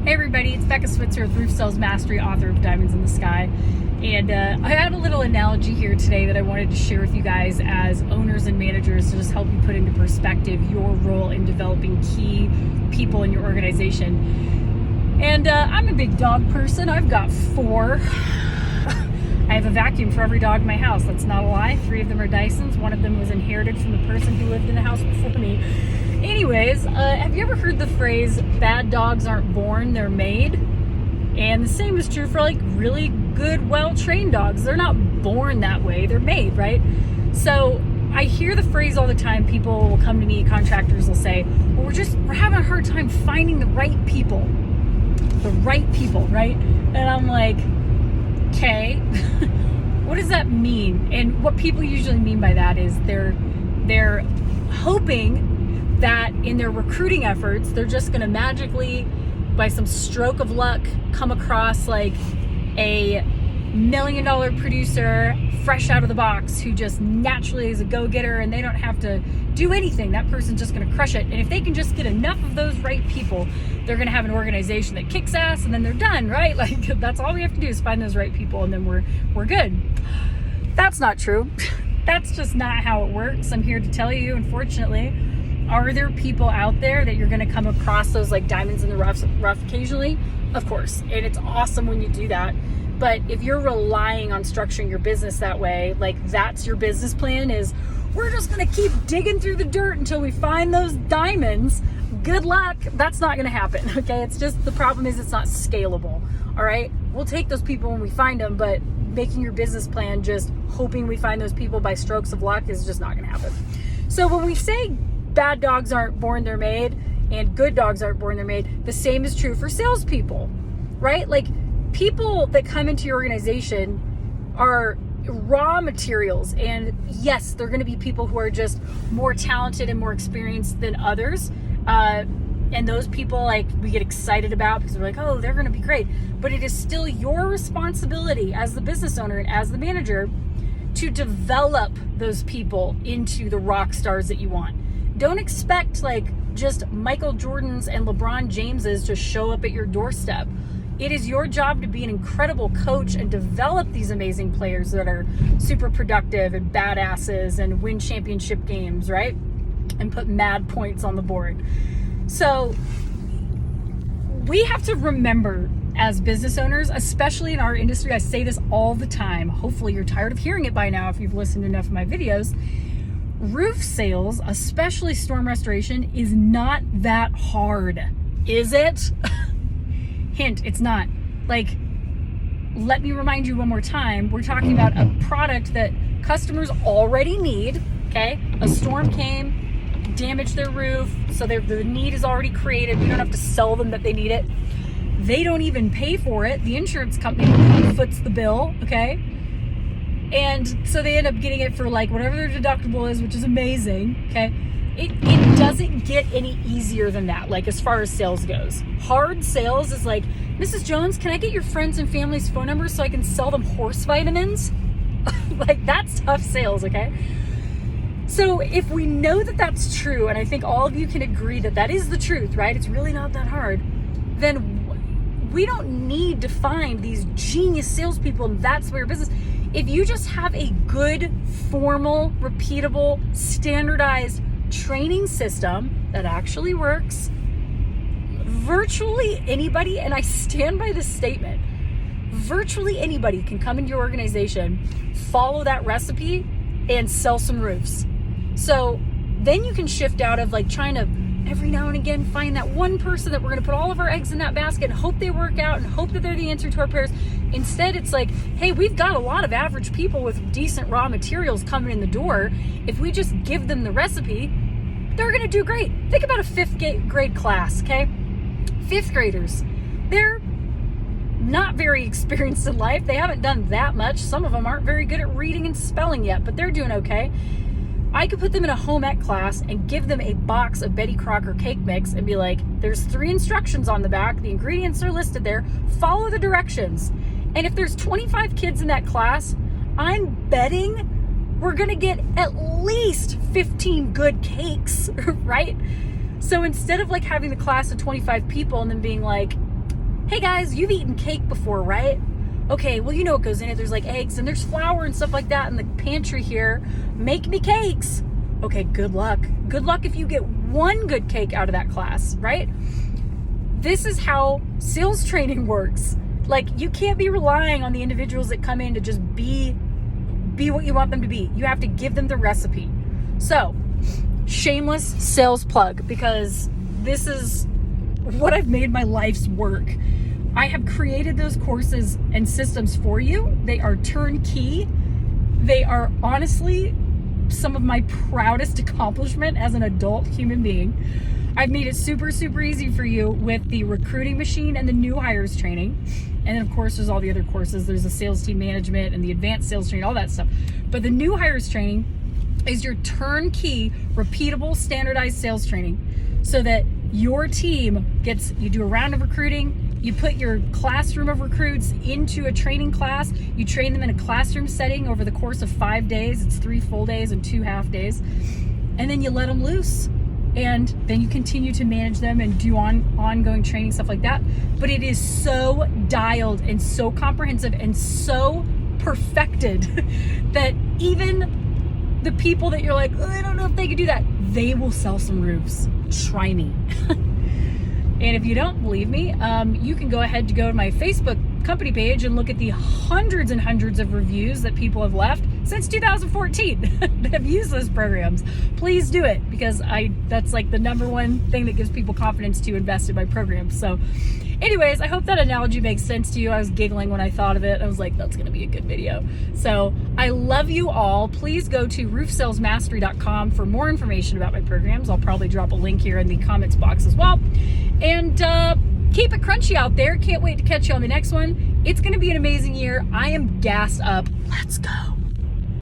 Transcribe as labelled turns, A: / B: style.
A: Hey everybody, it's Becca Switzer with Roof Sales Mastery, author of Diamonds in the Sky. And I had a little analogy here today that I wanted to share with you guys as owners and managers to just help you put into perspective your role in developing key people in your organization. And I'm a big dog person. I've got 4. I have a vacuum for every dog in my house. That's not a lie. 3 of them are Dysons. 1 of them was inherited from the person who lived in the house before me. Anyways, have you ever heard the phrase, bad dogs aren't born, they're made? And the same is true for like really good, well-trained dogs. They're not born that way, they're made, right? So I hear the phrase all the time. People will come to me, contractors will say, well, we're having a hard time finding the right people. The right people, right? And I'm like, okay, what does that mean? And what people usually mean by that is they're hoping that in their recruiting efforts, they're just going to magically, by some stroke of luck, come across like a $1 million producer fresh out of the box who just naturally is a go-getter and they don't have to do anything. That person's just going to crush it. And if they can just get enough of those right people, they're going to have an organization that kicks ass and then they're done, right? Like that's all we have to do is find those right people and then we're good. That's not true. That's just not how it works. I'm here to tell you, unfortunately. Are there people out there that you're going to come across those like diamonds in the rough occasionally? Of course. And it's awesome when you do that. But if you're relying on structuring your business that way, like that's your business plan is we're just going to keep digging through the dirt until we find those diamonds. Good luck. That's not going to happen. Okay. It's just the problem is it's not scalable. All right. We'll take those people when we find them, but making your business plan just hoping we find those people by strokes of luck is just not going to happen. So when we say bad dogs aren't born, they're made, and good dogs aren't born, they're made, the same is true for salespeople, right? Like people that come into your organization are raw materials, and yes, they're going to be people who are just more talented and more experienced than others. And those people like we get excited about because we're like, oh, they're going to be great. But it is still your responsibility as the business owner and as the manager to develop those people into the rock stars that you want. Don't expect like just Michael Jordans and LeBron Jameses to show up at your doorstep. It is your job to be an incredible coach and develop these amazing players that are super productive and badasses and win championship games, right? And put mad points on the board. So we have to remember as business owners, especially in our industry, I say this all the time. Hopefully you're tired of hearing it by now if you've listened to enough of my videos. Roof sales, especially storm restoration, is not that hard, is it? Hint, it's not. Like, let me remind you one more time, we're talking about a product that customers already need, okay? A storm came, damaged their roof, so the need is already created. We don't have to sell them that they need it. They don't even pay for it. The insurance company foots the bill, okay? And so they end up getting it for like whatever their deductible is, which is amazing, okay? It doesn't get any easier than that, like as far as sales goes. Hard sales is like, Mrs. Jones, can I get your friends and family's phone numbers so I can sell them horse vitamins? Like that's tough sales, okay? So if we know that that's true, and I think all of you can agree that that is the truth, right? It's really not that hard. Then we don't need to find these genius salespeople and that's where your business. If you just have a good, formal, repeatable, standardized training system that actually works, virtually anybody, and I stand by this statement, virtually anybody can come into your organization, follow that recipe, and sell some roofs. So then you can shift out of like trying to every now and again find that one person that we're going to put all of our eggs in that basket and hope they work out and hope that they're the answer to our prayers. Instead, it's like, hey, we've got a lot of average people with decent raw materials coming in the door. If we just give them the recipe, they're going to do great. Think about a 5th grade class, okay? 5th graders. They're not very experienced in life. They haven't done that much. Some of them aren't very good at reading and spelling yet, but they're doing okay. I could put them in a home ec class and give them a box of Betty Crocker cake mix and be like, there's 3 instructions on the back. The ingredients are listed there. Follow the directions. And if there's 25 kids in that class, I'm betting we're going to get at least 15 good cakes, right? So instead of like having the class of 25 people and then being like, Hey guys, you've eaten cake before, right? Okay, well, you know what goes in it. There's like eggs and there's flour and stuff like that in the pantry here. Make me cakes. Okay, good luck. Good luck if you get one good cake out of that class, right? This is how sales training works. Like, you can't be relying on the individuals that come in to just be what you want them to be. You have to give them the recipe. So, shameless sales plug, because this is what I've made my life's work. I have created those courses and systems for you. They are turnkey. They are honestly some of my proudest accomplishment as an adult human being. I've made it super, super easy for you with the recruiting machine and the new hires training. And then of course there's all the other courses. There's the sales team management and the advanced sales training, all that stuff. But the new hires training is your turnkey, repeatable, standardized sales training, so that your team gets, you do a round of recruiting, you put your classroom of recruits into a training class, you train them in a classroom setting over the course of 5 days. It's 3 full days and 2 half days. And then you let them loose. And then you continue to manage them and do ongoing training, stuff like that. But it is so dialed and so comprehensive and so perfected that even the people that you're like, oh, I don't know if they could do that, they will sell some roofs. Try me. And if you don't believe me, you can go ahead to go to my Facebook company page and look at the hundreds and hundreds of reviews that people have left since 2014 that have used those programs. Please do it, because that's like the number one thing that gives people confidence to invest in my programs. So anyways, I hope that analogy makes sense to you. I was giggling when I thought of it. I was like, that's going to be a good video. So I love you all. Please go to roofsalesmastery.com for more information about my programs. I'll probably drop a link here in the comments box as well. And keep it crunchy out there. Can't wait to catch you on the next one. It's going to be an amazing year. I am gassed up. Let's go.